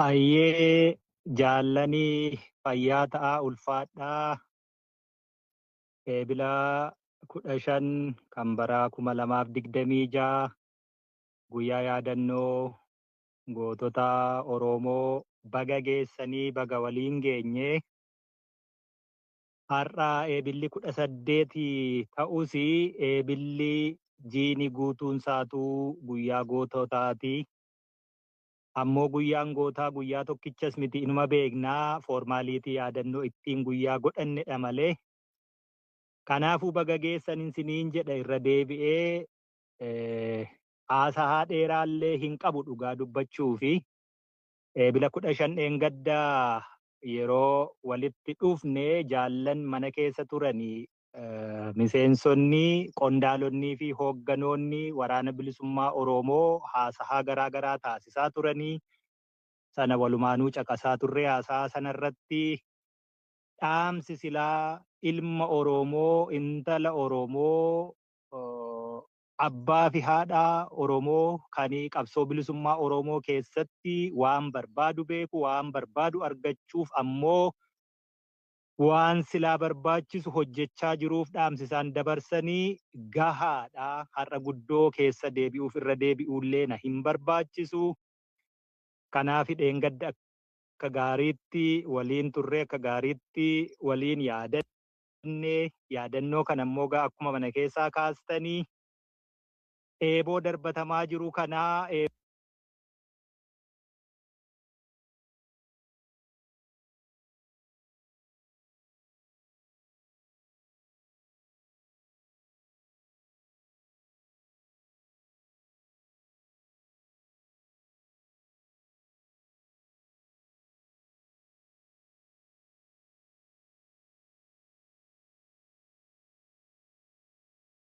Ayyee jaallanii fayyaa ta'aa ulfaadhaa eebilaa 15 kan baraa 2026 guyyaa yaadannoo gootota Oromoo baga geessanii baga waliin geenye har'aa eebilli 18 ta'us eebilli jiini guutuun saatuu guyyaa goototaati. Ammoo guyyaan gootaa guyyaa tokkichas miti inuma beeknaa foormaaliitii yaadannoo ittiin guyyaa godhannedha malee. Kanaafuu baga geessaniin siniin jedha irra deebi'ee haasahaa dheeraallee hin qabu dhugaa dubbachuu fi eebila 15 dheengaddaa yeroo walitti dhufne jaallan mana keessa turanii miseensonni qondaalonnii fi hoogganoonni waraana bilisummaa Oromoo haasahaa garaa garaa taasisaa turanii sana walumaanuu caqasaa turre haasahaa sanarratti dhaamsi silaa ilma Oromoo intala Oromoo abbaa fi haadha Oromoo kan qabsoo bilisummaa Oromoo keessatti waan barbaadu beeku waan barbaadu argachuuf ammoo waan silaa barbaachisu hojjechaa jiruuf dhaamsisaan dabarsanii gahaadha. Har'a guddoo keessa deebi'uuf irra deebi'uullee na hin barbaachisu. Kanaaf dheengadda akka gaariitti waliin turre akka gaariitti waliin yaadannoo kana ammoo akkuma mana keessaa kaastanii eeboo darbatamaa jiru kanaa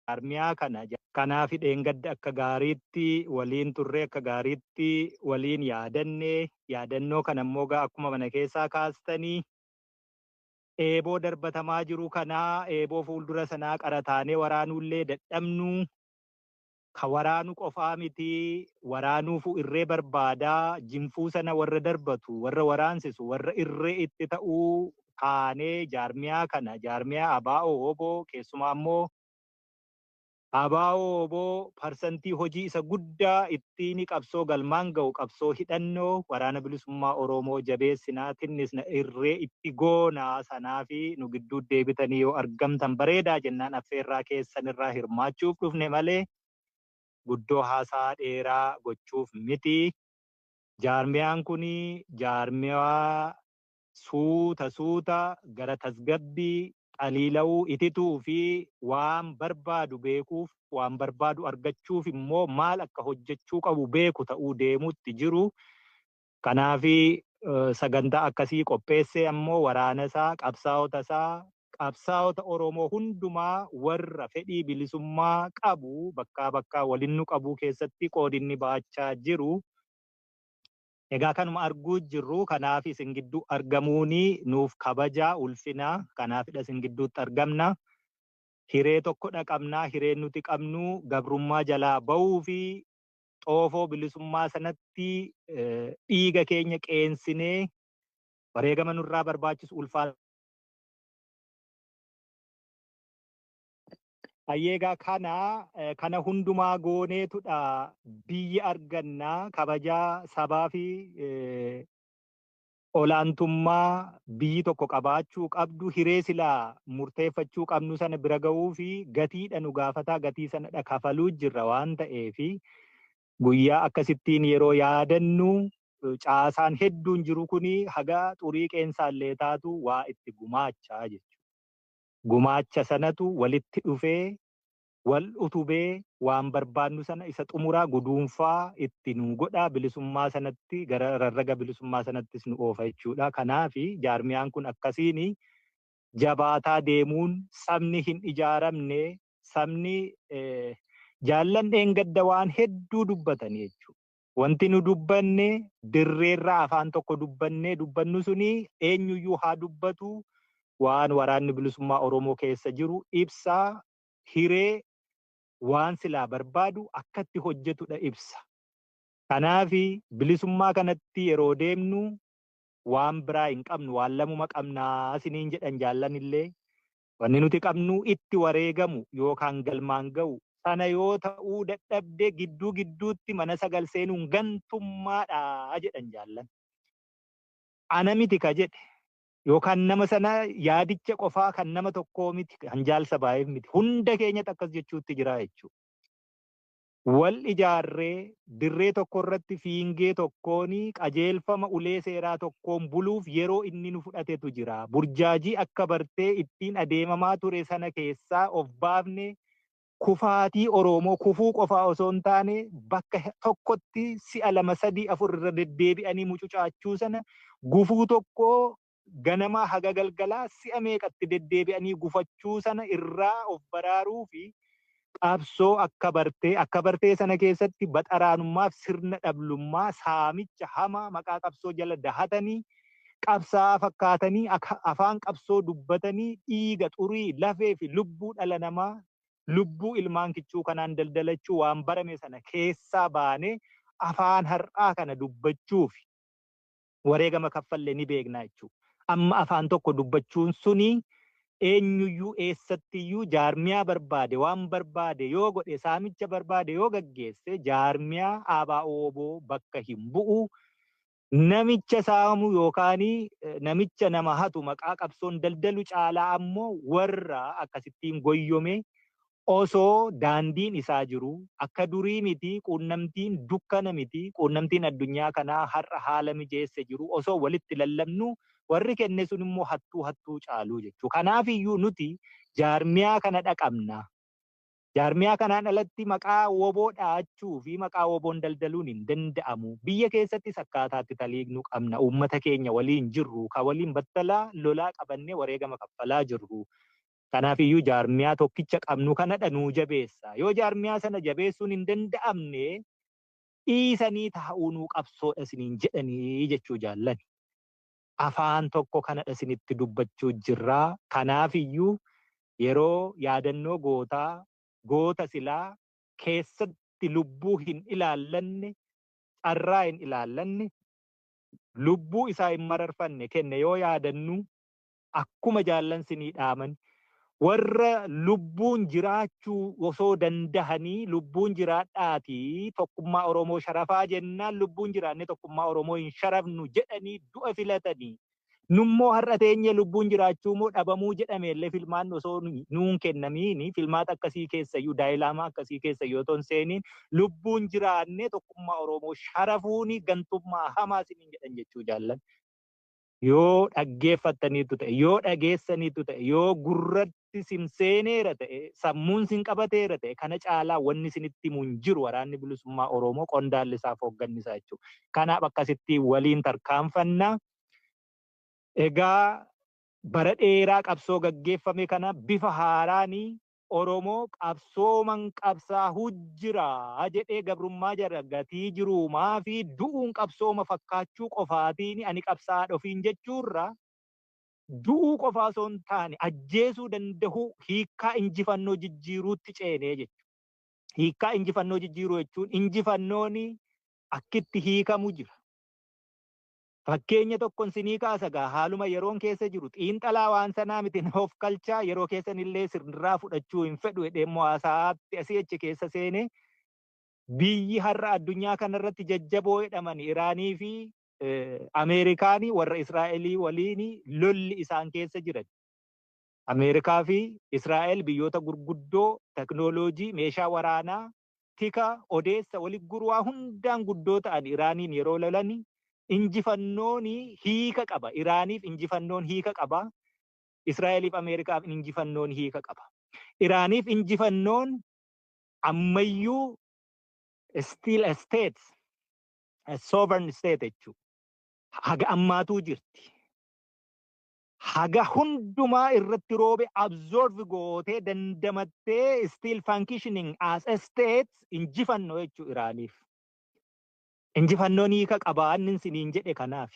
jaarmiyaa kana kanaaf dheengadda akka gaariitti waliin turre akka gaariitti waliin yaadannoo kana ammoo akkuma mana keessaa kaastanii eeboo darbatamaa jiru kanaa eeboo fuuldura sanaa qarataanee waraanuullee dadhabnu ka waraanu qofaa miti waraanuufu irree barbaadaa jinfuu sana warra darbatu warra waraansisu warra irree itti ta'uu taanee jaarmiyaa kana jaarmiyaa ABO oboo keessumaa ammoo ABO oboo parsantii hojii isa guddaa ittiin qabsoo galmaan ga'u qabsoo hidhannoo waraana bilisummaa Oromoo jabeessinaatinnis na irree itti goonaa sanaa fi nu gidduu deebitanii yoo argamtan bareedaa jennaan affeerraa keessanirraa hirmaachuuf dhufne malee guddoo haasaa dheeraa gochuuf miti. Jaarmiyaan kun jaarmiyaa suuta gara tasgabbii qaliila'uu itituu fi waan barbaadu beekuuf waan barbaadu argachuuf immoo maal akka hojjechuu qabu beeku ta'uu deemutti jiru. Kanaafi sagantaa akkasii qopheessee ammoo waraana isaa qabsaa'ota Oromoo hundumaa warra fedhii bilisummaa qabu bakkaa waliin nu qabu keessatti qoodinni baachaa jiru. Egaa kanuma arguu jirru kanaaf isin gidduu argamuuni nuuf kabajaa ulfinaa kanaafidha isin gidduutti argamna. Hiree tokkodha qabnaa hireen nuti qabnu gabrummaa jalaa ba'uu fi xoofoo bilisummaa sanatti dhiiga keenya qeensinee wareegama nurraa barbaachisu ulfaata. Ayyeegaa kana hundumaa gooneetudha biyya argannaa kabajaa sabaa fi olaantummaa biyyi tokko qabaachuu qabdu hiree silaa murteeffachuu qabnu sana bira ga'uu fi gatiidha nu gaafataa gatii sanadha kafaluu jirra waan ta'eefi guyyaa akkasittiin yeroo yaadannu caasaan hedduun jiru kuni haga xurii qeensaallee taatu waa itti gumaachaa jechuudha. Gumaacha sanatu walitti dhufee wal utubee waan barbaannu sana isa xumuraa guduunfaa itti nu godha bilisummaa sanatti gara rarraga bilisummaa sanattis nu oofa jechuudha. Kanaafi jaarmiyaan kun akkasiin jabaataa deemuun sabni hin ijaaramne sabni jaallan dheengadda waan hedduu dubbatan jechuudha. Wanti nu dubbanne dirreerraa afaan tokko dubbannu suni eenyuyyuu haa dubbatu waan waraanni bilisummaa Oromoo keessa jiru ibsaa hiree waan silaa barbaadu akkatti hojjetudha ibsa. Kanaafi bilisummaa kanatti yeroo deemnu waan biraa hin qabnu, waan lamuma qabnaa isiniin jedhan jaallanillee. Wanni nuti qabnu itti wareegamu yookaan galmaan ga'u sana yoo ta'uu dadhabde gidduu gidduutti mana sagal seenuun gantummaadha jedhan jaallan. Ana miti ka jedhe yookaan nama sana yaadicha qofaa kan nama tokkoo miti, kan jaalsa baay'eef miti. Hunda keenyatti akkas jechuutti jira jechuudha. Wal ijaarree dirree tokko irratti fiingee tokkoon qajeelfama ulee seeraa tokkoon buluuf yeroo inni nu fudhatetu jira. Burjaajii akka bartee ittiin adeemamaa ture sana keessaa of baafne kufaatii Oromoo kufuu qofaa osoo hin taane bakka tokkotti si'a 2, 3, 4 irra deddeebi'anii mucucaachuu sana gufuu tokko ganamaa haga galgalaa si'a meeqatti deddeebi'anii gufachuu sana irraa of baraaruu fi qabsoo akka bartee sana keessatti baxaraanummaaf sirna dhablummaa saamicha hamaa maqaa qabsoo jala dahatanii qabsaa fakkaatanii afaan qabsoo dubbatanii dhiiga xurii lafee fi lubbuu dhala namaa lubbuu ilmaan kichuu kanaan daldalachuu waan barame sana keessaa baanee afaan har'aa kana dubbachuuf wareegama kaffallee ni beeknaa jechuudha. Amma afaan tokko dubbachuun suni eenyuyyuu eessattiyyuu jaarmiyaa barbaade waan barbaade yoo godhe saamicha barbaade yoo gaggeesse jaarmiyaa ABO bakka hin bu'u. Namicha saamu yookaan namicha nama hatu maqaa qabsoon daldalu caalaa ammoo warra akkasittiin goyyome osoo daandiin isaa jiru akka durii miti, quunnamtiin dukkana miti, quunnamtiin addunyaa kanaa har'a haala mijeesse jiru osoo walitti lallabnu warri kenne sun immoo hattuu caaluu jechuudha. Kanaafiyyuu nuti jaarmiyaa kana dhaqabna. Jaarmiyaa kanaan alatti maqaa woboo dhaachuu fi maqaa woboon daldaluun hin danda'amu. Biyya keessattis akkaataatti taliignuu qabna. Uummata keenya waliin jirru, ka waliin battalaa lolaa qabannee wareegama kaffalaa jirru. Kanaafiyyuu jaarmiyaa tokkicha qabnu kanadha nuu jabeessa. Yoo jaarmiyaa sana jabeessuun hin danda'amne dhiisanii taa'uu nuu qabsoodha isiniin jedhanii jechuu jaallani. Afaan tokko kanadha isinitti dubbachuu jirraa. Kanaafiyyuu yeroo yaadannoo goota silaa keessatti lubbuu hin ilaallanne, carraa hin ilaallanne, lubbuu isaa hin mararfanne kenne yoo yaadannu akkuma jaallan sinii dhaaman warra lubbuun jiraachuu osoo dandahanii lubbuun jiraadhaatii tokkummaa Oromoo sharafaa jennaan lubbuun jiraanne tokkummaa Oromoo hin sharafnu jedhanii du'a filatanii. Nummoo har'a teenya lubbuun jiraachuu moo dhabamuu jedhameellee filmaan osoo nuun kennamiini filmaata akkasii keessayyuu daa'ilaamaa akkasii keessayyuu otoo hin seeniin lubbuun jiraanne tokkummaa Oromoo sharafuuni gantummaa hamaa isiniin jedhan jechuu jaallan. Yoo dhaggeeffattaniitu ta'e, yoo dhageessaniitu ta'e, yoo gurratti simseeneera ta'e, sammuun sin qabateera ta'e, kana caalaa wanni isinitti himu hin jiru waraanni bilisummaa Oromoo qondaalli isaaf hooggannisaa jechuudha. Kanaaf akkasitti waliin tarkaanfannaa. Egaa bara dheeraa qabsoo gaggeeffame kana bifa haaraanii Oromoo qabsooman qabsaa'uu jira jedhee gabrummaa jara gatii jiruumaa fi du'uun qabsooma fakkaachuu qofaatiin ani qabsaa'aa ofiin jechuurra du'uu qofaa osoo hin taane ajjeesuu danda'u hiikkaa injifannoo jijjiiruutti ceenee jechuudha. Hiikkaa injifannoo jijjiiruu jechuun injifannoon akkitti hiikamu jira. Fakkeenya tokkon sinii kaasagaa haaluma yeroon keessa jiru xiinxalaa waan sanaa miti nama of kalchaa yeroo keessan illee sirnirraa fudhachuu hin fedhu jedheemmoo haasaatti asii achi keessa seene biyyi har'a addunyaa kanarratti jajjaboo jedhaman Iraanii fi Ameerikaanii warra Israa'elii waliin lolli isaan keessa jiran. Ameerikaa fi Israa'el biyyoota gurguddoo teknooloojii meeshaa waraanaa tika odeessa walitti guruwaa hundaan guddoo ta'an Iraaniin yeroo lolani. Injifannoon hiika qaba. Iraaniif injifannoon hiika qaba. Israa'eliif Ameerikaaf injifannoon hiika qaba. Iraaniif injifannoon ammayyuu still a state, a sovereign state jechuudha. Haga ammaatuu jirti. Haga hundumaa irratti roobe absorb gootee dandamattee still functioning as a state injifannoo jechuudha Iraaniif. Injifannoon hiika qabaannin siniin jedhe kanaaf.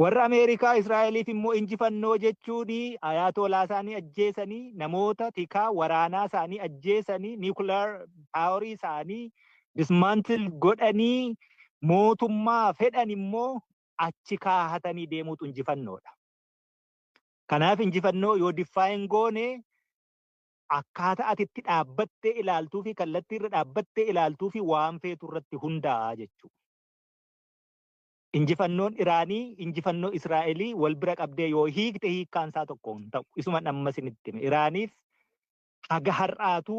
Warra Ameerikaa Israa'eliif immoo injifannoo jechuun ayatolaa isaanii ajjeesanii namoota tikaa waraanaa isaanii ajjeesanii niikular paaworii isaanii dismantle godhanii mootummaa fedhan immoo achi kaahatanii deemuutu injifannoodha. Kanaaf injifannoo yoo define goone akkaataa ati itti dhaabbattee ilaaltuu fi kallattii irra dhaabbattee ilaaltuu fi waan feetu irratti hundaa'a jechuudha. Injifannoon Iraanii, injifannoo Israa'elii wal bira qabdee yoo hiikte hiikkaan isaa tokko hin ta'u. Isuma amma isinitti hime. Iraaniif haga har'aatu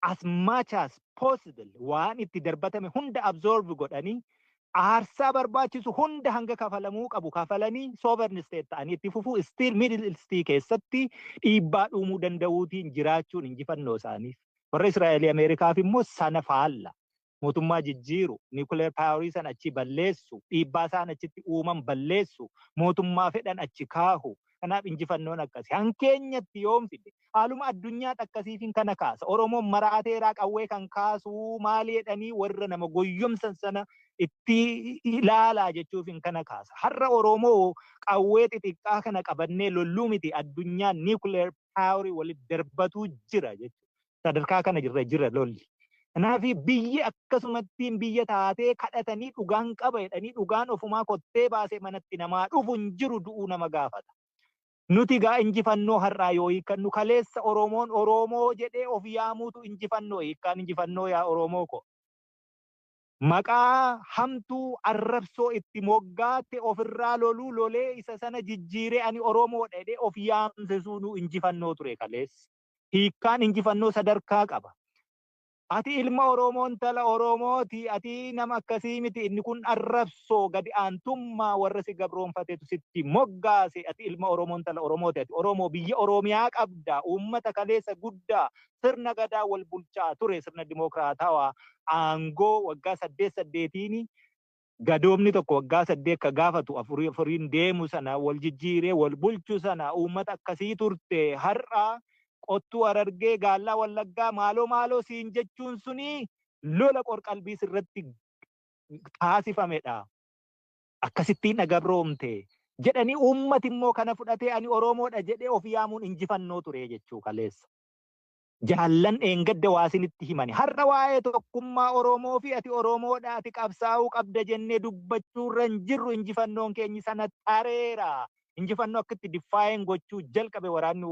as much as possible waan itti darbatame hunda absorb godhanii aarsaa barbaachisu hunda hanga kafalamuu qabu kafalanii sovereign state ta'anii itti fufuu still middle east keessatti dhiibbaa uumuu danda'uutiin jiraachuun injifannoo isaaniif. Warra Israa'elii Ameerikaaf immoo sana faalla. Mootummaa jijjiiru, nuclear power san achi balleessu, dhiibbaa isaan achitti uuman balleessu, mootummaa fedhan achi kaahu. Kanaaf injifannoon akkasii. Hankeenyatti yoom fide haaluma addunyaa akkasiifin kana kaasa. Oromoon maraateeraa qawwee kan kaasuu maali jedhanii warra nama goyyomsan sana itti ilaalaa jechuufin kana kaasa. Har'a Oromoo qawwee xixiqqaa kana qabannee lolluu miti addunyaan nuclear power walitti darbatuu jira jechuudha. Sadarkaa kana jira lolli. Kanaaf biyyi akkasumattiin biyya taatee kadhatanii dhugaan qaba jedhanii dhugaan ofumaa kottee baasee manatti namaa dhufu hin jiru du'uu nama gaafata. Nuti gaa injifannoo har'aa yoo hiikkannu kaleessa Oromoon Oromoo jedhee of yaamuutu injifannoo hiikkaan injifannoo yaa Oromoo ko. Maqaa hamtuu arrabsoo itti moggaatte ofirraa loluu lolee isa sana jijjiiree ani Oromoo jedhee of yaamsisuu nu injifannoo ture kaleessa. Hiikkaan injifannoo sadarkaa qaba. Ati ilma Oromoon tala Oromooti, ati nama akkasii miti, inni kun arrabsoo gadi aantummaa warra si gabroonfateetu sitti moggaase, ati ilma Oromoon tala Oromooti, ati Oromoo biyya Oromiyaa qabda, uummata kaleessa guddaa, sirna gadaa wal bulchaa ture, sirna dimokiraatawaa, aangoo waggaa 8 gadoomni tokko waggaa 8 ka gaafatu afuriin deemu sana wal jijjiiree wal bulchu sana uummata akkasii turte har'a qottuu Harargee gaallaa Wallaggaa maaloo siin jechuun suni lola qorqalbii sirratti taasifamedha. Akkasittiin agabroomte jedhanii uummati immoo kana fudhatee ani Oromoodha jedhee of yaamuun injifannoo ture jechuu kaleessa. Jaallan eengadda waasinitti himani. Har'a waa'ee tokkummaa Oromoo fi ati Oromoodha ati qabsaa'uu qabda jennee dubbachuurra hin jirru injifannoon keenyi sana xareera. Injifannoo akkatti define gochuu jalqabe waraanni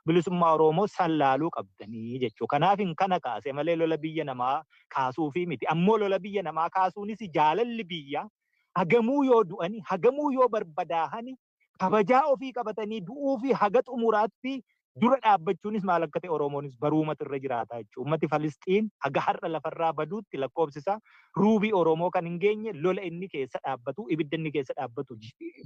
bilisummaa Oromoo sallaaluu qabdanii jechuudha. Kanaaf kana kaase malee lola biyya namaa kaasuu fi miti. Ammoo lola biyya namaa kaasuunis jaalalli biyya hagamuu yoo du'ani, hagamuu yoo barbadaahani, kabajaa ofii qabatanii du'uu fi haga xumuraatti dura dhaabbachuunis maal akka ta'e Oromoonis baruumatu irra jiraata jechuudha. Uummati Falisxiin haga har'a lafarraa baduutti lakkoofsisa ruubii Oromoo kan hin geenye lola inni keessa dhaabbatu, ibidda inni keessa dhaabbatu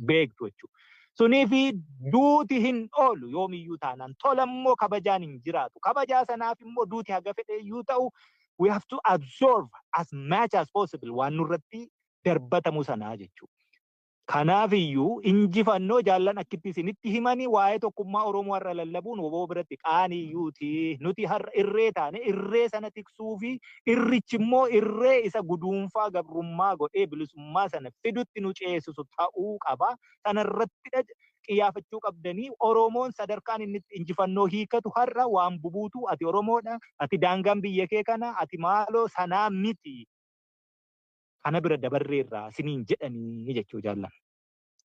beektu jechuudha. Suniifi duuti hin oolu yoomiyyuu taanaan tolammoo kabajaan hin jiraatu. Kabajaa sanaaf immoo duuti haga fedhe iyyuu ta'u we have to absorb as much as possible waan nurratti darbatamu sanaa jechuudha. Kanaaf iyyuu injifannoo jaallan akkitti isinitti himanii waa'ee tokkummaa Oromoo har'a lallabuun oboo biratti qaaniyyuuti. Nuti har'a irree taane irree sana tiksuu fi irrichi immoo irree isa guduunfaa gabrummaa godhee bilisummaa sana fidutti nu ceesisu ta'uu qaba. Sanarratti xiyyaafachuu qabdanii Oromoon sadarkaan inni injifannoo hiikatu har'a waan bubuutu ati Oromoodha, ati daangaan biyya kee kana, ati maaloo sanaa miti. Kana bira dabarreerraa siniin jedhanii jechuu jaallan.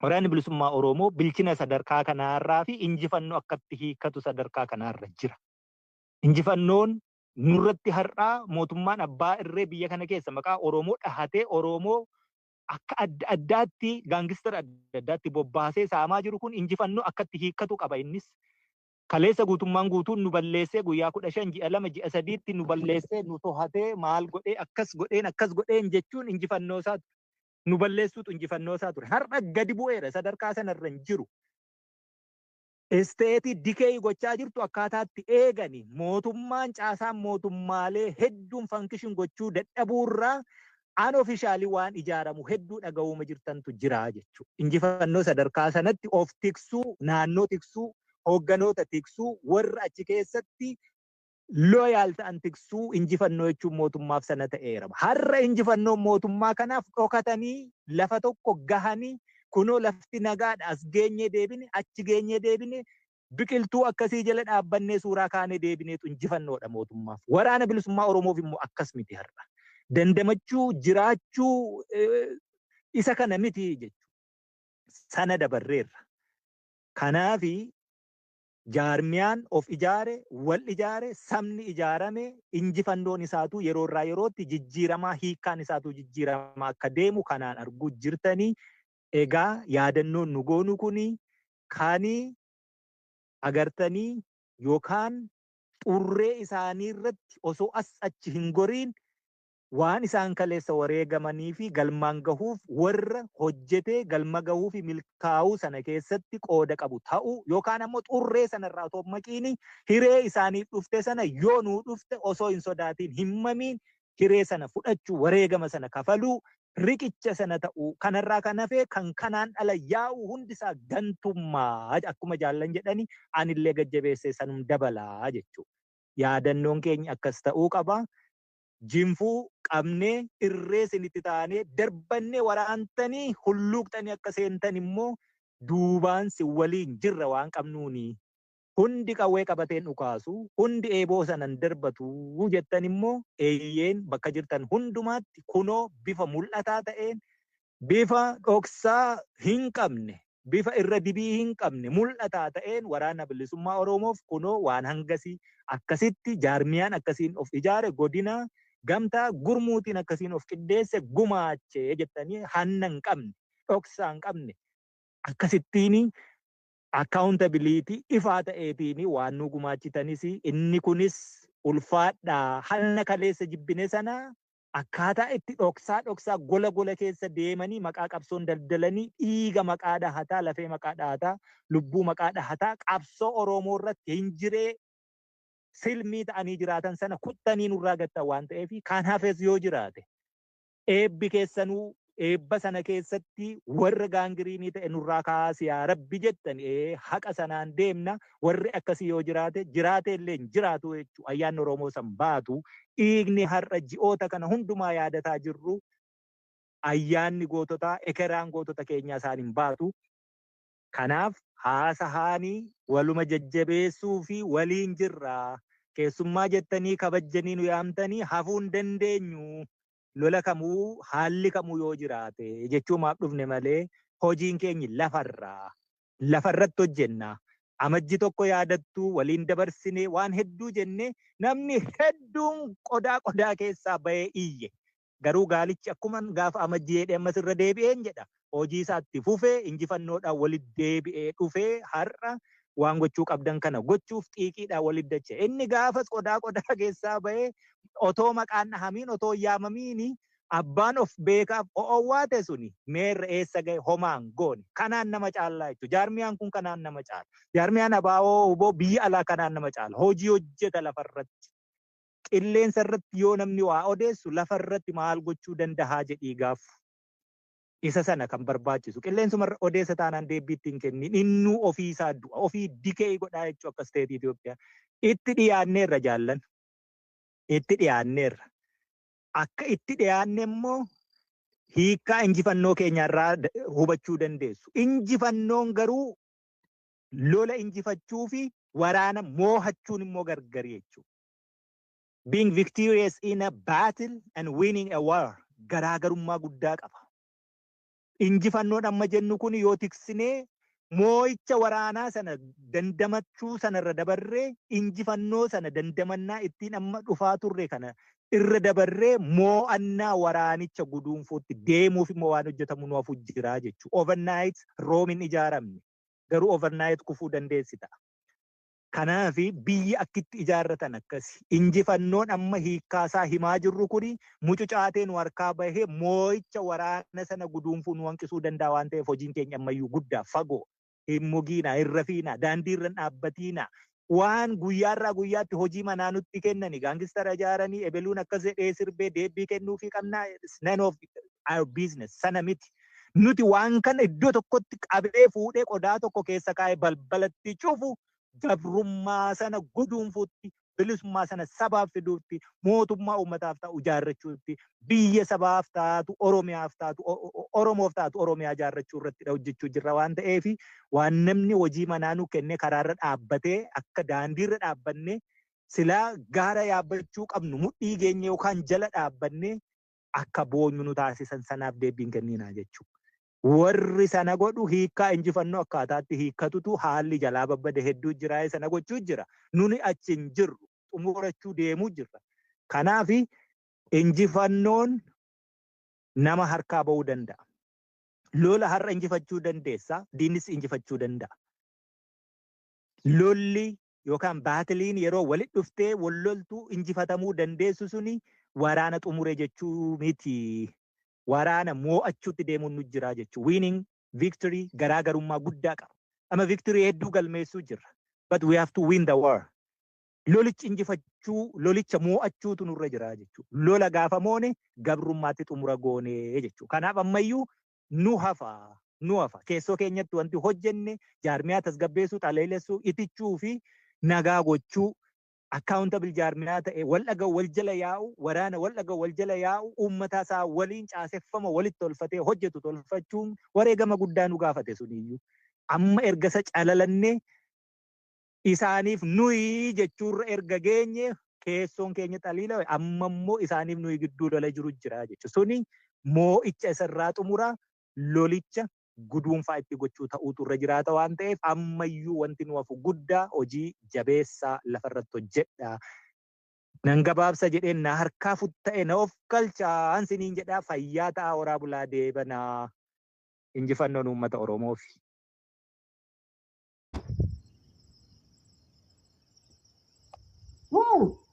Waraanni bilisummaa Oromoo bilchina sadarkaa kanaarraa fi injifannoo akkatti hiikatu sadarkaa kanaarra jira. Injifannoon nurratti har'aa mootummaan abbaa irree biyya kana keessa maqaa Oromoo dhahatee Oromoo akka adda addaatti gaangistara adda addaatti bobbaasee saamaa jiru kun injifannoo akkatti hiikatu qaba innis. Kaleessa guutummaan guutuun nu balleessee guyyaa 15 ji'a 2 ji'a 3tti nu balleessee nu tohatee maal godhee akkas godheen jechuun injifannoo isaati. Nu balleessuutu injifannoo isaa ture. Har'a gadi bu'eera sadarkaa sanarra hin jiru. Isteetii dikee gochaa jirtu akkaataatti eegani mootummaan caasaan mootummaalee hedduun fankishin gochuu dadhabuurraa unofficially waan ijaaramu hedduu dhaga'uuma jirtantu jira jechuudha. Injifannoo sadarkaa sanatti of tiksuu, naannoo tiksuu, hoogganoota tiksuu, warra achi keessatti loyaal ta'an tiksuu injifannoo jechuun mootummaaf sana ta'eera. Har'a injifannoon mootummaa kanaaf dhokatanii lafa tokko gahanii kunoo lafti nagaadha as geenyee deebine achi geenyee deebine biqiltuu akkasii jala dhaabbannee suuraa kaanee deebineetu injifannoodha mootummaaf. Waraana bilisummaa Oromoof immoo akkas miti har'a. Dandamachuu jiraachuu isa kana miti jechuudha. Sana dabarreerra. Kanaafi jaarmiyaan of ijaare, wal ijaare, sabni ijaarame, injifannoon isaatu yeroo irraa yerootti jijjiiramaa, hiikkaan isaatu jijjiiramaa akka deemu kanaan arguu jirtanii. Egaa yaadannoon nu goonu kuni kanii agartanii yookaan xurree isaanii irratti osoo achi hin goriin waan isaan kaleessa wareegamanii fi galmaan gahuuf warra hojjetee galma gahuu fi milkaa'uu sana keessatti qooda qabu ta'uu yookaan ammoo xurree sanarraa otoo maqiini hiree isaaniif dhufte sana yoo nuu dhufte osoo hin sodaatiin himmamiin hiree sana fudhachuu wareegama sana kafaluu riqicha sana ta'uu kanarraa kan hafee kan kanaan ala yaa'u hundisaa gantummaa akkuma jaallan jedhani anillee gajjabeessee sanum dabalaa jechuudha. Yaadannoon keenya akkas ta'uu qaba. Jinfuu qabnee irree isinitti taanee darbannee waraantanii hulluuqxanii akka seentan immoo duubaan si waliin jirra waan qabnuuni. Hundi qawwee qabateen dhukaasu, hundi eeboo sanan darbatu jettan immoo eeyyeen bakka jirtan hundumaatti kunoo bifa mul'ataa ta'een, bifa dhoksaa hin qabne, bifa irra dibii hin qabne mul'ataa ta'een waraana bilisummaa Oromoof kunoo waan hangasii akkasitti jaarmiyaan akkasiin of ijaare godina gamtaa gurmuutiin akkasiin of qindeesse gumaachee jettanii hanna hin qabne, dhoksaa hin qabne akkasittiin accountability ifaa ta'eetiin waan nu gumaachitanis inni kunis ulfaadhaa hanna kaleessa jibbine sana akkaataa itti dhoksaa gola keessa deemanii maqaa qabsoon daldalanii dhiiga maqaa dhahataa lafee maqaa dhahataa lubbuu maqaa dhahataa qabsoo Oromoo irratti hin jiree silmii ta'anii jiraatan sana kuttanii nurraa gattan waan ta'eef kan hafes yoo jiraate eebbi keessanuu eebba sana keessatti warra gaangiriinii ta'e nurraa kaasi yaa rabbi jettan haqa sanaan deemna warri akkasii yoo jiraate illee jiraatu jechuudha. Ayyaanni Oromoo san baatu dhiigni har'a ji'oota kana hundumaa yaadataa jirru ayyaanni goototaa ekeraan gootota keenyaa isaan hin baatu. Kanaaf haasahaanii waluma jajjabeessuu fi waliin jirra. Keessummaa jettanii kabajjanii nu yaamtanii hafuu hin dandeenyu. Lola kamuu haalli kamuu yoo jiraate jechuu maaf dhufne malee hojiin keenya lafarratti hojjenna. Amajji tokko yaadattuu waliin dabarsine waan hedduu jenne namni hedduun qodaa keessaa bahee iyye. Garuu gaalichi akkuma gaafa amajji jedhee ammas irra deebi'een jedha. Hojii isaatti fufee injifannoodhaan walitti deebi'ee dhufee har'a waan gochuu qabdan kana gochuuf xiiqiidhaan walitti dache. Inni gaafas qodaa keessaa bahee otoo maqaan dhahamiin otoo yaamamiini abbaan of beekaaf o'owwaate suni meerra eessa gahe homaan goone kanaan nama caallaa jechuudha. Jaarmiyaan kun kanaan nama caala. Jaarmiyaan abaaboo huboo biyya alaa kanaan nama caala. Hojii hojjeta lafarratti. Qilleensa irratti yoo namni waa odeessu lafarratti maal gochuu dandahaa jedhii gaafu. Isa sana kan barbaachisu. Qilleensuma odeessa taanaan deebiitti hin kennin. Innuu ofiisaa du'a. Ofii dikee godhaa jechuu akka steetii Itoophiyaa. Itti dhiyaanneerra jaallan. Itti dhiyaanneerra. Akka itti dhiyaanne immoo hiikkaa injifannoo keenyarraa hubachuu dandeessu. Injifannoon garuu lola injifachuu fi waraana moohachuun immoo gargari jechuudha. Being victorious in a battle and winning a war garaagarummaa guddaa qaba. Injifannoon amma jennu kun yoo tiksinee moo'icha waraanaa sana dandamachuu sanarra dabarree injifannoo sana dandamannaa ittiin amma dhufaa turre kana irra dabarree moo'annaa waraanicha guduunfuutti deemuuf immoo waan hojjetamu nuuf jiraa jechuudha. Overnight roomin ijaaramne garuu overnight kufuu dandeessi ta'a. Kanaaf biyya akkitti ijaarratan akkasi. Injifannoon amma hiikkaasaa himaa jirru kuni mucucaateen harkaa bahee moo'icha waraana sana guduunfuu nu hanqisuu danda'a waan ta'eef hojiin keenya ammayyuu guddaa fagoo. Hin mugiina, hin rafiina, daandiirra hin dhaabbatiina. Waan guyyaarraa guyyaatti hojii manaa nutti kennani gaangistara ijaaranii ebeluun akkas jedhee sirbee deebii kennuu fi qabnaa none of our business sana miti. Nuti waan kana iddoo tokkotti qabee fuudhee qodaa tokko keessa kaa'ee balbalatti cufu gabrummaa sana guduunfuutti bilisummaa sana sabaaf fiduutti mootummaa uummataaf ta'u ijaarrachuutti biyya sabaaf taatu Oromiyaaf taatu Oromoof taatu Oromiyaa ijaarrachuu irratti hojjechuu jirra waan ta'eef waan namni hojii manaa nu kenne karaarra dhaabbatee akka daandiirra dhaabbanne silaa gaara yaabbachuu qabnu mudhii geenye yookaan jala dhaabbanne akka boonyu nu taasisan sanaaf deebiin kenninaa jechuudha. Warri sana godhu hiikkaa injifannoo akkaataatti hiikkatutu haalli jalaa babbade hedduu jira sana gochuu jira. Nuni achi hin jirru xumurachuu deemuu jirra. Kanaaf injifannoon nama harkaa ba'uu danda'a. Lola har'a injifachuu dandeessa, diinnis injifachuu danda'a. Lolli yookaan baatiliin yeroo walitti dhuftee walloltuu injifatamuu dandeessu suni waraana xumure jechuu miti. Waraana moo'achuutti deemuun nu jira jechuudha. Winning victory garaagarummaa guddaa qaba. Ama victory hedduu galmeessuu jirra. But we have to win the war. Lolicha injifachuu, lolicha moo'achuutu nurra jira jechuudha. Lola gaafa moone gabrummaatti xumura goonee jechuudha. Kanaaf ammayyuu nu hafa. Keessoo keenyatti wanti hojjenne jaarmiyaa tasgabbeessuu, xaleellessuu, itichuu fi nagaa gochuu. Accountable jaarmiyaa ta'e wal dhaga'u wal jala yaa'u waraana wal dhaga'u wal jala yaa'u uummata isaa waliin caaseffama walitti tolfatee hojjetu tolfachuun wareegama guddaa nu gaafate suniyyuu amma erga isa calalannee isaaniif nuyi jechuurra erga geenye keessoon keenya xaliila amma immoo isaaniif nuyi gidduu lola jiru jira jechuudha. Suni moo'icha isarraa xumura lolicha guduunfaa itti gochuu ta'uutu irra jiraata waan ta'eef ammayyuu wanti nu hafu guddaa hojii jabeessaa lafarratti hojjedha. Nan gabaabsa jedheen na harkaa futta'e na of galchaa siniin jedhaa fayyaa ta'a horaa bulaa deebanaa injifannoon uummata Oromoof. Good.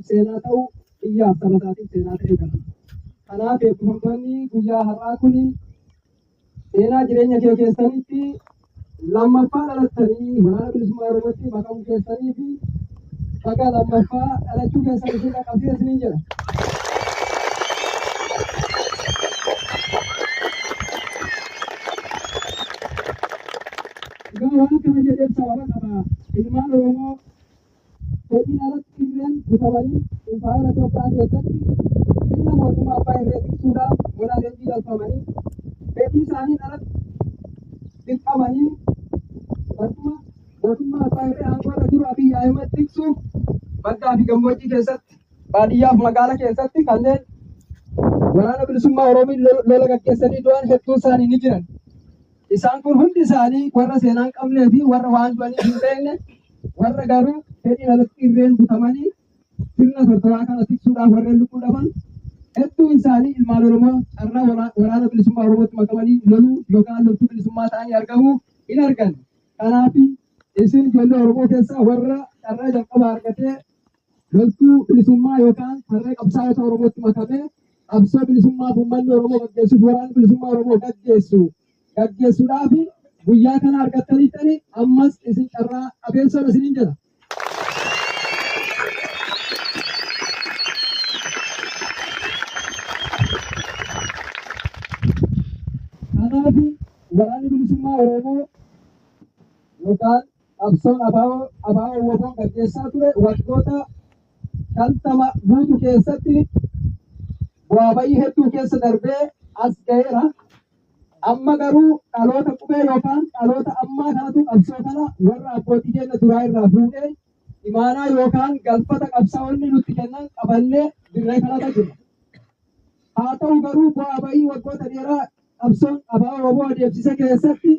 Seenaa ta'uu biyyaaf saba isaatiif seenaa ta'e kana. Kanaaf eebbifamtoonni guyyaa har'aa kun seenaa jireenya kee keessanitti lammaffaa dhalattanii waraana bilisummaa Oromootti maqamuu keessanii fi bakka lammaffaa dhalachuu keessan isin qaqqabsiisa isiniin jedha. Egaa waan kana jedheef sababa qaba. Ilmaan Oromoo fedhiin alatti irreen butamanii impaayera Itoophiyaa keessatti sirna mootummaa abbaa irree tiksuudhaaf moraa leenjii galfamanii fedhii isaaniin alatti dirqamanii barcuma mootummaa abbaa irree aangoo irra jiru Abiyyi Ahimad tiksuuf baddaa fi gammoojjii keessatti baadiyyaaf magaala keessatti kanneen waraana bilisummaa Oromoo lola gaggeessanii du'an hedduu isaanii ni jiran. Isaan kun hundi isaanii warra seenaa hin qabnee fi warra waan du'anii hin beekne warra garuu fedhiin alatti irreen butamanii sirna tortoraa kana tiksuudhaaf warreen lubbuu dhaban hedduu isaanii ilmaan Oromoo carraa waraana bilisummaa Oromootti makamanii loluu yookaan loltuu bilisummaa ta'anii argamuu hin argan. Kanaaf isin ijoollee Oromoo keessaa warra carraa jalqabaa argatee loltuu bilisummaa yookaan harree qabsaa'ota Oromootti makamee qabsoo bilisummaa uummanni Oromoo gaggeessuuf waraana bilisummaa Oromoo gaggeessuudhaaf guyyaa kana argattaniittani ammas isin carraa qabeessoon isiniin jedha. Kanaaf waraanni bilisummaa Oromoo yookaan qabsoon abaaboo woboon gaggeessaa ture waggoota 50 guutuu keessatti bu'aa bayii hedduu keessa darbee as ga'eera. Amma garuu dhaloota qubee yookaan dhaloota ammaa kanatu qabsoo kana warra abbootii keenya duraa irraa fuudhee imaanaa yookaan galfata qabsaa'onni nutti kennan qabannee dirree kanarra jirra. Haa ta'u garuu bu'aa bayii waggoota dheeraa qabsoon abaaboo woboo adeemsise keessatti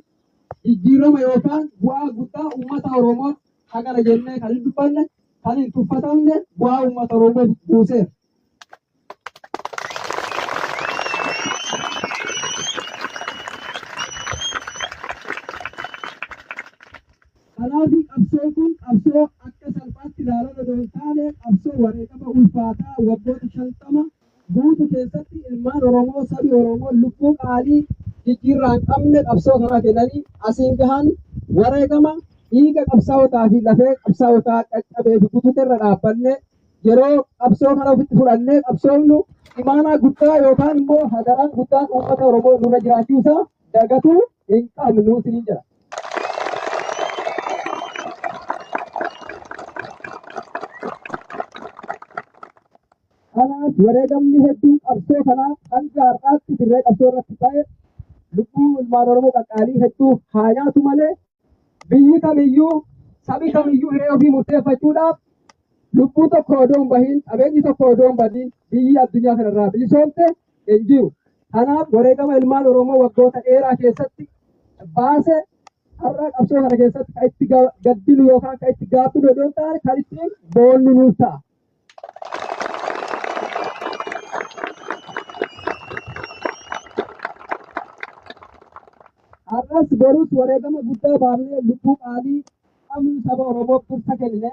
jijjiirama yookaan bu'aa guddaa uummata Oromoo hagana jennee kan hin dubbanne kan hin tuffatamne bu'aa uummata Oromoo buuseera. Kanaaf qabsoo kun qabsoo akka salphaatti ilaalan osoo hin taane qabsoo wareegama ulfaataa waggoota 50 guutuu keessatti ilmaan Oromoo sabi Oromoo lubbuu qaalii jijjiirraa hin qabne qabsoo kana kennanii asiin gahan wareegama dhiiga qabsaa'otaa fi lafee qabsaa'otaa qaqqabee fi kutuuterra dhaabbanne yeroo qabsoo kana ofitti fudhannee qabsoofnu imaanaa guddaa yookaan immoo hadaraan guddaan uummata Oromoo nurra jiraachuusaa dagatuu hin qabnu siniin jedha. Kanaaf wareegamni hedduun qabsoo kanaaf hanga har'aatti dirree qabsoo irratti ta'e lubbuu ilmaan Oromoo qaqqaalii hedduu haa nyaatu malee biyyi kamiyyuu sabi kamiyyuu hiree ofii murteeffachuudhaaf lubbuu tokko odoo hin bahin qabeenyi tokko odoo hin badin biyyi addunyaa kanarraa bilisoomte hin jiru. Kanaaf wareegama ilmaan Oromoo waggoota dheeraa keessatti baase har'a qabsoo kana keessatti kan itti gaddinu yookaan kan itti gaabbinu odoo hin taane kan ittiin boonnu nuuf ta'a. Har'as borus wareegama guddaa baafnee lubbuu qaalii qabnu saba Oromoof dursa kennine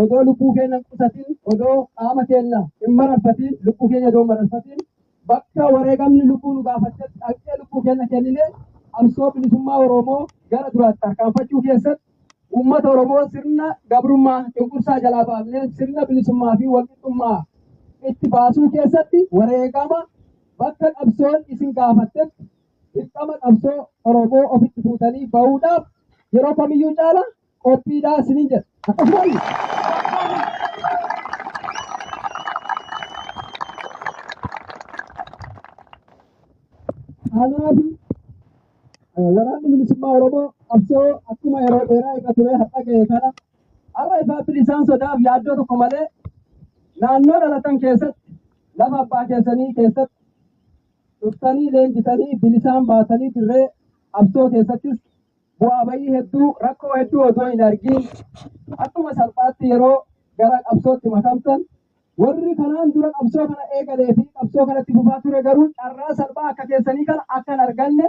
odoo lubbuu keenya hin qusatin odoo qaama keenya hin mararfatin lubbuu keenya odoo hin mararfatin bakka wareegamni lubbuu nu gaafatetti dhaqnee lubbuu keenya kennine qabsoo bilisummaa Oromoo gara duraatti tarkaanfachuu keessatti uummata Oromoo sirna gabrummaa cunqursaa jalaa baafnee sirna bilisummaa fi walqixxummaa itti baasuu keessatti wareegama bakka qabsoon isin gaafattetti dirqama qabsoo Oromoo ofitti fuutanii bahuudhaaf yeroo kamiyyuu caala qophiidhaa isiniin jedha. Akkasumas kanaaf waraanni bilisummaa Oromoo qabsoo akkuma yeroo dheeraa eega ture har'a ga'e kana har'a ifaatti isaan sodaaf yaaddoo tokko malee naannoo dhalatan keessatti lafa abbaa keessanii keessatti dhuftanii leenjitanii bilisaan baatanii dirree qabsoo keessattis bu'aa bayii hedduu rakkoo hedduu odoo hin argin akkuma salphaatti yeroo gara qabsootti makamtan warri kanaan dura qabsoo kana eegalee fi qabsoo kanatti fufaa ture garuu carraa salphaa akka keessanii kana akka hin arganne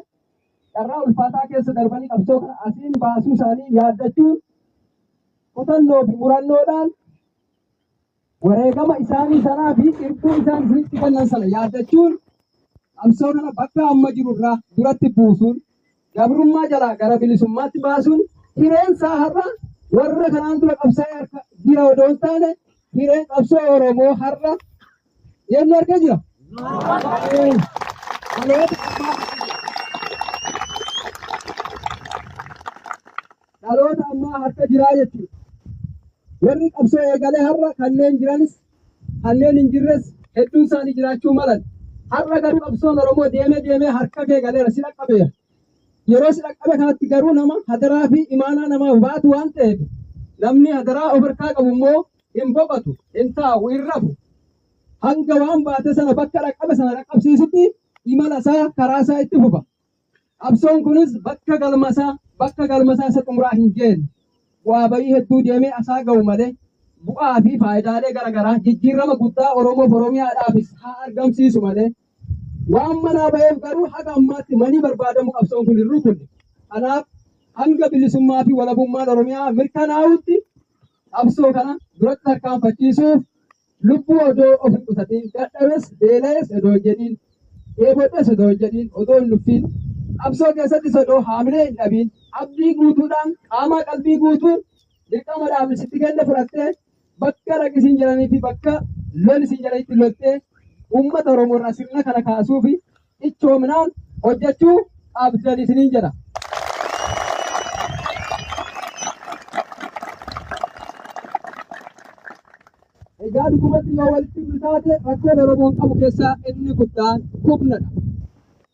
carraa ulfaataa keessa darbanii qabsoo kana asiin baasuu isaanii yaaddachuun kutannoo fi murannoodhaan wareegama isaanii sanaa fi irbuu isaan isinitti kennan sana yaaddachuun qabsoo kana bakka amma jirurraa duratti buusuun gabrummaa jalaa gara bilisummaatti baasuun hireensaa har'a warra kanaan dura qabsaa'ee harka jira odoo hin taane hireen qabsoo Oromoo har'a yennu argaa jira. Dhaloota ammaa harka jiraa jechuudha. Warri qabsoo eegalee har'a kanneen jiranis kanneen hin jirres hedduun isaanii jiraachuu malan. Har'a garuu qabsoon Oromoo deemee harka kee galeera si dhaqqabeera. Yeroo si dhaqqabe kanatti garuu nama hadaraa fi imaanaa namaaf baatu waan ta'eef namni hadaraa of harkaa qabu immoo hin boqotu, hin taa'u, hin rafu. Hanga waan baate sana bakka dhaqqabe sana dhaqqabsiisutti imala isaa karaa isaa itti fufa. Qabsoon kunis bakka galmasaa isa xumuraa hin geenye. Bu'aa bayii hedduu deemee asaa ga'u malee bu'aa fi faayidaalee garaagaraa jijjiirama guddaa Oromoof Oromiyaadhaafis haa argamsiisu malee waan manaa ba'eef garuu haga ammaatti manii barbaadamu qabsoon kun hin rukunne. Kanaaf hanga bilisummaa fi walabummaan Oromiyaa mirkanaa'utti qabsoo kana duratti tarkaanfachiisuuf lubbuu odoo of hin qusatiin dadhabes beela'es odoo hin jedhiin dheebodhes odoo hin jedhiin odoo hin nuffiin qabsoo keessattis odoo haamilee hin dhabiin abdii guutuudhaan qaamaa qalbii guutuun dirqama dhaabsitti kenne fudhattee bakka dhaqisiin jiranii fi bakka lol isin jiranitti loltee uummata Oromoo irraa sirna kana kaasuu fi ichoominaan hojjechuu dhaabdan isiniin jedha. Egaa dhugumatti yoo walitti taate rakkoon Oromoon qabu keessaa inni guddaan humnadha.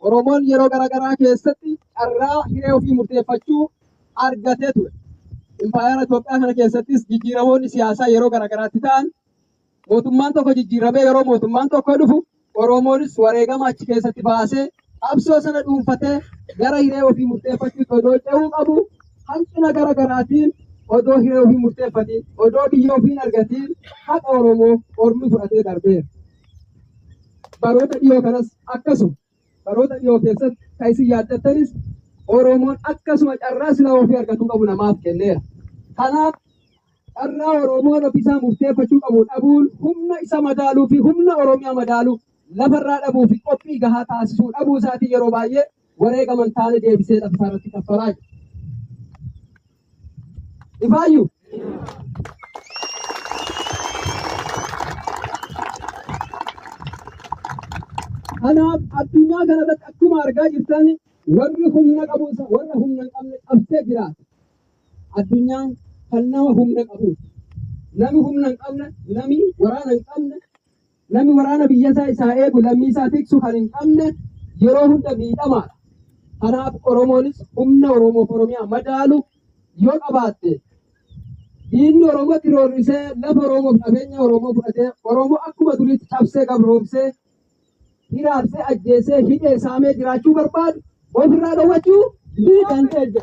Oromoon yeroo garaagaraa keessatti carraa hiree ofii murteeffachuu argatee ture. Impaayera Itoophiyaa kana keessattis jijjiiramoonni siyaasaa yeroo garaagaraatti ta'an mootummaan tokko jijjiiramee yeroo mootummaan tokko dhufu Oromoonis wareegama achi keessatti baasee qabsoo sana dhuunfatee gara hiree ofii murteeffachuutti odoo ce'uu qabu hanqina garaagaraatiin odoo hiree ofii murteeffatiin odoo biyya ofiin argatiin haqa Oromoo ormi fudhatee darbeera. Baroota dhiyoo kanas akkasuma baroota dhiyoo keessatti kan isin yaaddattanis Oromoon akkasuma carraa silaa ofii argatuu qabu namaaf kenneera. Kanaaf carraa Oromoon ofiisaa murteeffachuu qabu dhabuun humna isa madaaluu fi humna Oromiyaa madaaluu lafarraa dhabuu fi qophii gahaa taasisuu dhabuu isaatii yeroo baay'ee wareegaman taane deebisee lafa irratti kaffalaa jira. Ifaayyuu. Kanaaf addunyaa kanarratti akkuma argaa jirtan warri humna qabu warra humna hin qabne qabsee jiraata. Addunyaan kan nama humna qabuuti. Nami humna hin qabne, nami waraana hin qabne, nami waraana biyya isaa eegu lammii isaa tiksu kan hin qabne yeroo hunda miidhamaadha. Kanaaf Oromoonis humna Oromoof Oromiyaa madaalu yoo qabaatte diinni Oromootti roorrisee lafa Oromoof qabeenya Oromoo fudhatee Oromoo akkuma duriitti cabsee gabroomsee hiraarsee ajjeesee hidhee saamee jiraachuu barbaadu ofirraa dhowwachuu ni dandeenya.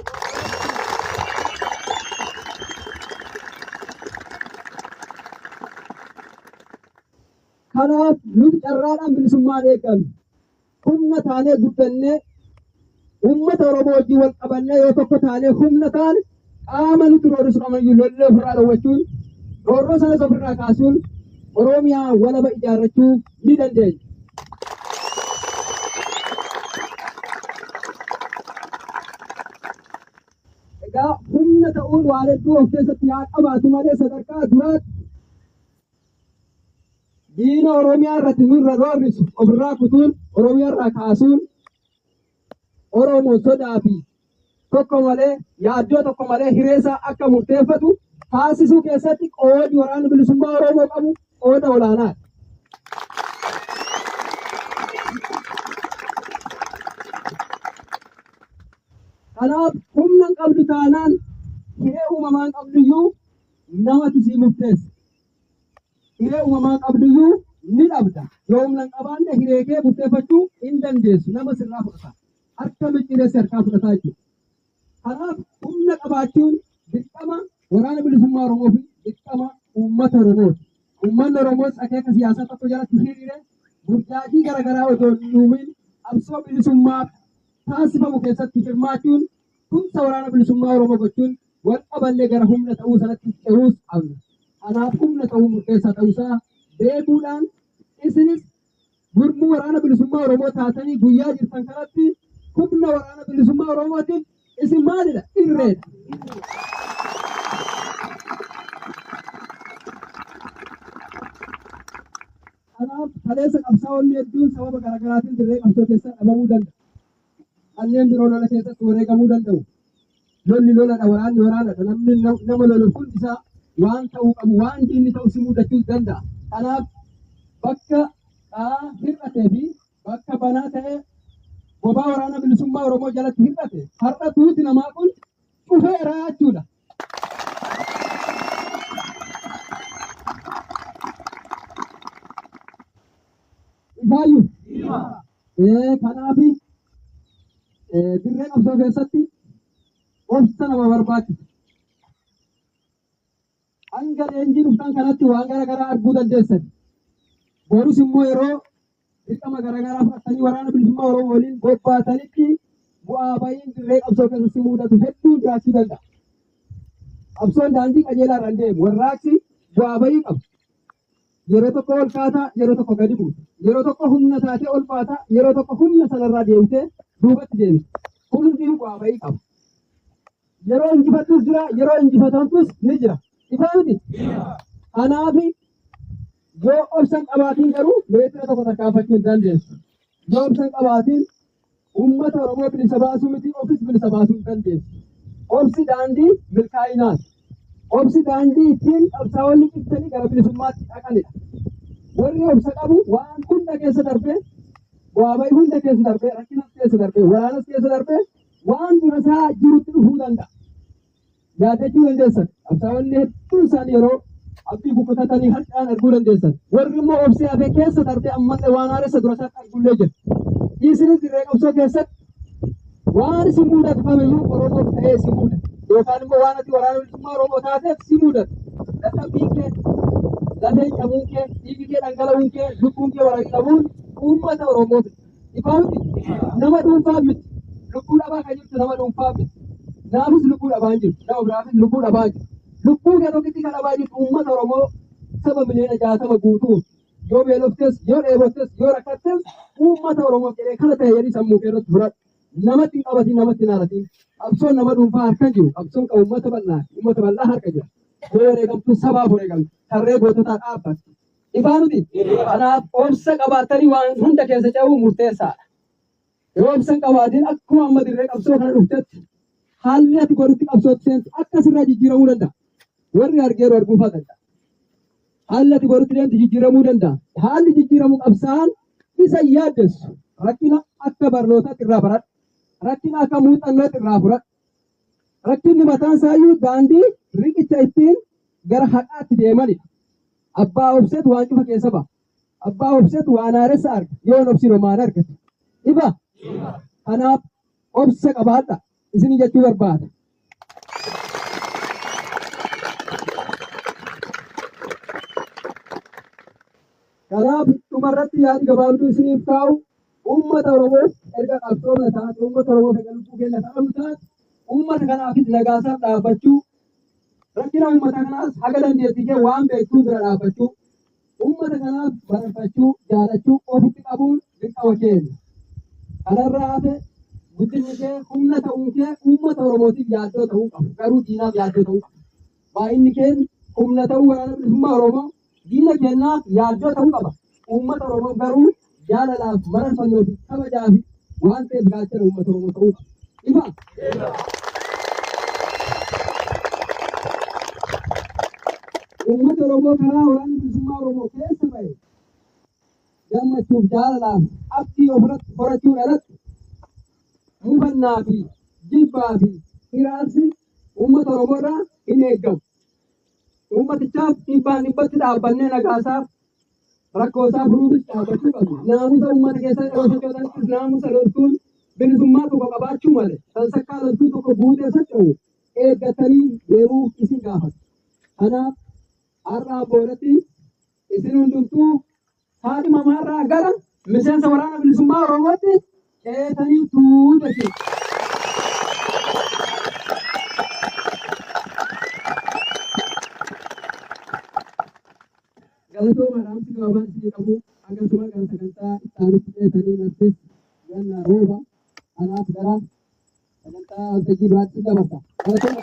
Kanaaf nuti carraadhaan bilisummaan eeggannu humna taanee guddannee uummata Oromoo wajjin wal qabannee yoo tokko taanee humna taane qaama nuti roorrisu qamayyuu lollee ofirraa dhowwachuun roorroo sanas ofirraa kaasuun Oromiyaa walaba ijaarrachuu ni dandeenya. Egaa humna ta'uun waan hedduu of keessatti haa qabaatu malee sadarkaa duraatti diina Oromiyaa irratti nurra roorrisu ofirraa kutuun Oromiyaa irraa kaasuun Oromoo sodaa fi tokko malee yaaddoo tokko malee hireessaa akka murteeffatu taasisuu keessatti qoodi waraana bilisummaa Oromoo qabu qooda olaanaadha. Kanaaf humna hin qabdu taanaan hiree uumamaa hin qabduyyuu namatu sii murteessa. Hiree uumamaa hin qabduyyuu ni dhabda. Yoo humna hin qabaanne hiree kee murteeffachuu hin dandeessu. Nama sirraa fudhata. Harka micciiressa harkaa fudhataa jechuudha. Kanaaf humna qabaachuun dirqama waraana bilisummaa Oromoo fi dirqama uummata Oromooti. Uummanni Oromoos akeeka siyaasaa tokko jalatti hiriiree burjaajii garaagaraa otoo hin uumiin qabsoo bilisummaa taasifamu keessatti hirmaachuun tumsa waraana bilisummaa Oromoo gochuun wal qabannee gara humna ta'uu sanatti cehuus qabna. Kanaaf humna ta'uu murteessaa ta'uusaa beekuudhaan isinis gurmuu waraana bilisummaa Oromoo taatanii guyyaa jirtan kanatti humna waraana bilisummaa Oromootiin isin maalidha? Irreedha. Kanaaf kaleessa qabsaa'onni hedduun sababa garaagaraatiin dirree qabsoo keessaa dhabamuu danda'u. Kanneen biroo lola keessatti wareegamuu danda'u. Lolli loladha, waraanni waraanadha. Namni nama lolu kun isaa waan ta'uu qabu, waan diinni ta'u si mudachuu danda'a. Kanaaf bakka hir'atee fi bakka banaa ta'ee bobaa waraana bilisummaa Oromoo jalatti hir'ate har'a tuuti namaa kun dhufeera jechuudha. Ifaayyuu. Kanaaf dirree qabsoo keessatti obsa nama barbaachisa. Hanga leenjii dhuftan kanatti waan garaagaraa arguu dandeessan. Borus immoo yeroo dirqama garaagaraa fudhatanii waraana bilisummaa Oromoo waliin bobbaatanitti bu'aa ba'iin dirree qabsoo keessatti mudatu hedduu jiraachuu danda'a. Qabsoon daandii qajeelaa irra deemu warraaqsi bu'aa ba'ii qabu. Yeroo tokko ol kaataa, yeroo tokko gadi buuta. Yeroo tokko humna taatee ol baata, yeroo tokko humna sanarraa deebitee duubatti deebita. Hundi bu'aa ba'ii qabu. Yeroo injifattus jira, yeroo injifatamtus ni jira. Ifaa miti. Kanaaf yoo obsan qabaatiin garuu meetira tokko tarkaanfachuu hin dandeessu. Yoo obsan qabaatiin uummata Oromoo bilisa baasuu miti, ofis bilisa baasuu hin dandeessu. Obsi daandii milkaa'inaati. Obsi daandii ittiin qabsaa'onni cittanii gara bilisummaatti dhaqanidha. Warri obsa qabu waan hunda keessa darbee, bu'aa ba'ii hunda keessa darbee, rakkinas keessa darbee, waraanas keessa darbee waan dura isaa jirutti dhufuu danda'a. Yaadachuu dandeessan. Qabsaa'onni hedduun isaanii yeroo abdii kukutatanii harcaan arguu dandeessan. Warri immoo obsee hafee keessa darbee ammallee waan haaressa dura isaatti arguullee jira. Isinis dirree qabsoo keessatti waan isin mudatu kamiyyuu Oromoof ta'ee isin mudatu. Yookaan immoo waan ati waraana bilisummaa Oromoo taateef si mudatu. Dadhabbiin kee, lafeen cabuun kee, dhiigni kee dhangala'uun kee, lubbuun kee wareegamuun uummata Oromoof. Ifaa miti. Nama dhuunfaa miti. Lubbuu dhabaa kan jirtu nama dhuunfaa miti. Naafis lubbuu dhabaa jiru. Nama biraafis lubbuu dhabaa jiru. Lubbuu kee tokkitti kan dhabaa jirtu uummata Oromoo saba miliyoona 60 guutuun. Yoo beeloftes, yoo dheebottes, yoo rakkattes uummata Oromoof jedhee kana ta'e jedhii sammuu kee irratti fudhadhu. namatti qabatiin namatti naalatiin qabsoon nama dhuunfaa harka jiru qabsoon qabu uummata bal'aa harka jira wareegamtuu sabaaf wareegamtu tarree goototaa dhaabbatti ifaa nuti kanaaf obsa qabaatanii waan hunda keessa ce'uu murteessaadha yoo obsa qabaatiin akkuma amma dirree qabsoo kana dhuftetti haalli ati godhutti qabsootti seentu akkasirraa jijjiiramuu danda'a warri argeeru arguufaa danda'a haalli ati godhutti deemtu jijjiiramuu danda'a haalli jijjiiramuu qabsaan isa yaaddessu rakkina akka barnootaatti irraa baradhu rakkina akka muuxannootti irraa fudhadhu rakkinni mataan isaayyuu daandii riqicha ittiin gara haqaatti deemanidha abbaa obseetu waan cufa keessa ba'a abbaa obseetu waan haaressa arga yoon obsin homaan argatu ifa kanaaf obsa qabaadha isin jechuu barbaada. Kanaaf dhumarratti yaadi gabaabduu isiniif taa'u uummata Oromoos erga qabsoomna taate uummata Oromoo fedha lubbuu keenya ta'amu taate uummata kanaafis nagaasaaf dhaabbachuu rakkina uummata kanaas haga dandeettii kee waan beektuu bira dhaabbachuu uummata kanaaf barachuu jaalachuu ofitti qabuun dirqama keenya. Kanarraa hafe guddinni kee humna ta'uun kee uummata Oromootiif yaaddoo ta'uu qabu garuu diinaaf yaaddoo ta'uu qabu. Baay'inni keenya humna ta'uu waraana bilisummaa Oromoo diina keenyaaf yaaddoo ta'uu qaba. Uummata Oromoo garuu jaalalaaf mararfannoo fi kabajaa fi waan ta'eef gaachana uummata Oromoo ta'uu qaba. Ifa. Uummata Oromoo karaa waraana bilisummaa Oromoo keessa ba'e gammachuuf jaalalaaf abdii ofirratti horachuu dhalatti mufannaa fi jibbaa fi hiraarsi uummata Oromoo irraa hin eeggamu. Uummatichaaf dhibbaan dhibbatti dhaabbannee nagaasaaf rakkoosaa furuufis dhaabbachuu qabna. Naamusa uummata keessa dhoofachootanis naamusa loltuun bilisummaa tokko qabaachuu malee sansakkaa loltuu tokko guutee socho'u eeggatanii deemuu isin gaafata. Kanaaf har'aa boodatti isin hundumtuu haadhi mamaarraa gara miseensa waraana bilisummaa Oromootti ceetanii tuutatti. Galatooma dhaamsi gabaabaan isinii qabu akkasuma gara sagantaa itti ceetanii naftis ganna rooba kanaaf gara sagantaa waltajjii biraatti dabarsa. Galatooma.